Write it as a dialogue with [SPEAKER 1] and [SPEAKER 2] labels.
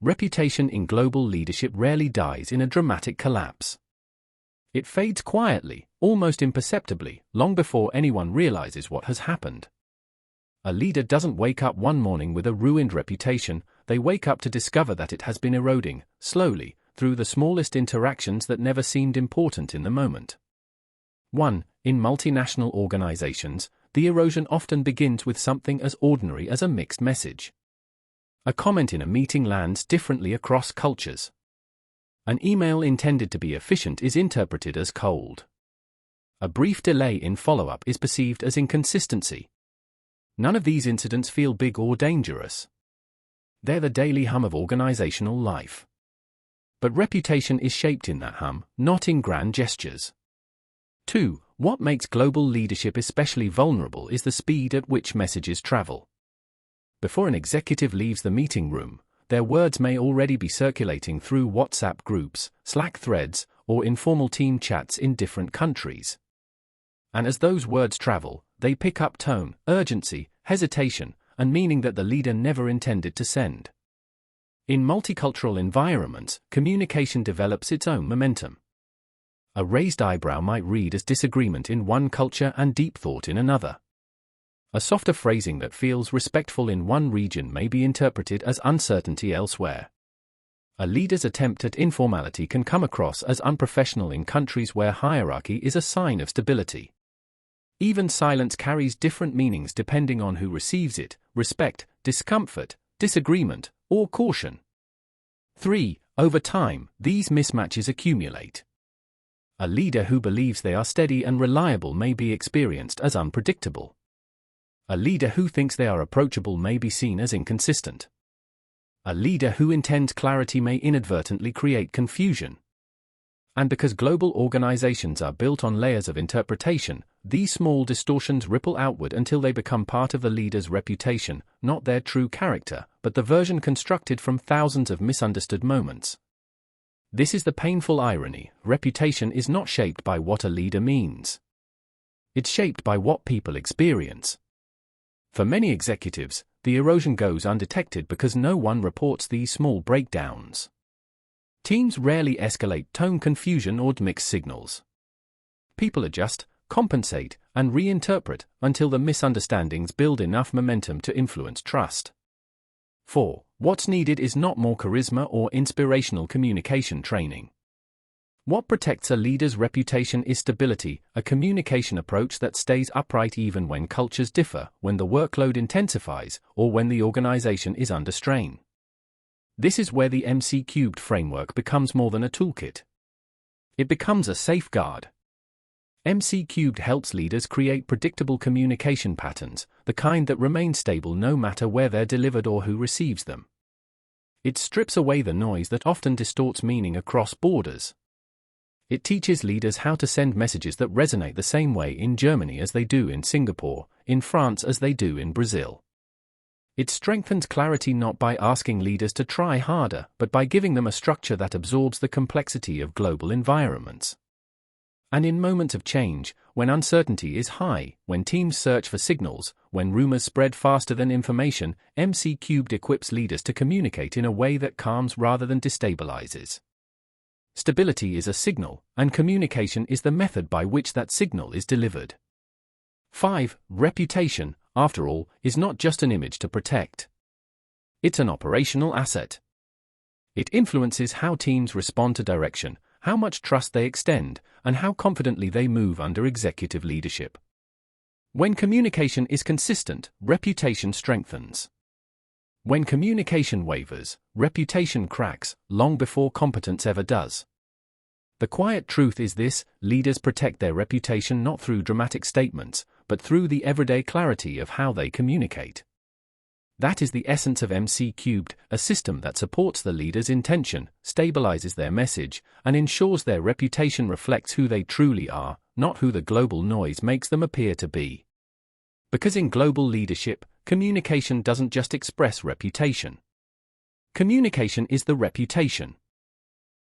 [SPEAKER 1] reputation in global leadership rarely dies in a dramatic collapse. It fades quietly, almost imperceptibly, long before anyone realizes what has happened. A leader doesn't wake up one morning with a ruined reputation, they wake up to discover that it has been eroding, slowly, through the smallest interactions that never seemed important in the moment. 1. In multinational organizations, the erosion often begins with something as ordinary as a mixed message. A comment in a meeting lands differently across cultures. An email intended to be efficient is interpreted as cold. A brief delay in follow-up is perceived as inconsistency. None of these incidents feel big or dangerous. They're the daily hum of organizational life. But reputation is shaped in that hum, not in grand gestures. 2. What makes global leadership especially vulnerable is the speed at which messages travel. Before an executive leaves the meeting room, their words may already be circulating through WhatsApp groups, Slack threads, or informal team chats in different countries. And as those words travel, they pick up tone, urgency, hesitation, and meaning that the leader never intended to send. In multicultural environments, communication develops its own momentum. A raised eyebrow might read as disagreement in one culture and deep thought in another. A softer phrasing that feels respectful in one region may be interpreted as uncertainty elsewhere. A leader's attempt at informality can come across as unprofessional in countries where hierarchy is a sign of stability. Even silence carries different meanings depending on who receives it: respect, discomfort, disagreement, or caution. 3. Over time, these mismatches accumulate. A leader who believes they are steady and reliable may be experienced as unpredictable. A leader who thinks they are approachable may be seen as inconsistent. A leader who intends clarity may inadvertently create confusion. And because global organizations are built on layers of interpretation, these small distortions ripple outward until they become part of the leader's reputation, not their true character, but the version constructed from thousands of misunderstood moments. This is the painful irony: reputation is not shaped by what a leader means. It's shaped by what people experience. For many executives, the erosion goes undetected because no one reports these small breakdowns. Teams rarely escalate tone confusion or mixed signals. People adjust, compensate, and reinterpret until the misunderstandings build enough momentum to influence trust. 4. What's needed is not more charisma or inspirational communication training. What protects a leader's reputation is stability, a communication approach that stays upright even when cultures differ, when the workload intensifies, or when the organization is under strain. This is where the MC³ framework becomes more than a toolkit. It becomes a safeguard. MC³ helps leaders create predictable communication patterns, the kind that remain stable no matter where they're delivered or who receives them. It strips away the noise that often distorts meaning across borders. It teaches leaders how to send messages that resonate the same way in Germany as they do in Singapore, in France as they do in Brazil. It strengthens clarity not by asking leaders to try harder, but by giving them a structure that absorbs the complexity of global environments. And in moments of change, when uncertainty is high, when teams search for signals, when rumors spread faster than information, MC³ equips leaders to communicate in a way that calms rather than destabilizes. Stability is a signal, and communication is the method by which that signal is delivered. 5. Reputation, after all, is not just an image to protect. It's an operational asset. It influences how teams respond to direction, how much trust they extend, and how confidently they move under executive leadership. When communication is consistent, reputation strengthens. When communication wavers, reputation cracks, long before competence ever does. The quiet truth is this: leaders protect their reputation not through dramatic statements, but through the everyday clarity of how they communicate. That is the essence of MC³, a system that supports the leader's intention, stabilizes their message, and ensures their reputation reflects who they truly are, not who the global noise makes them appear to be. Because in global leadership, communication doesn't just express reputation. Communication is the reputation.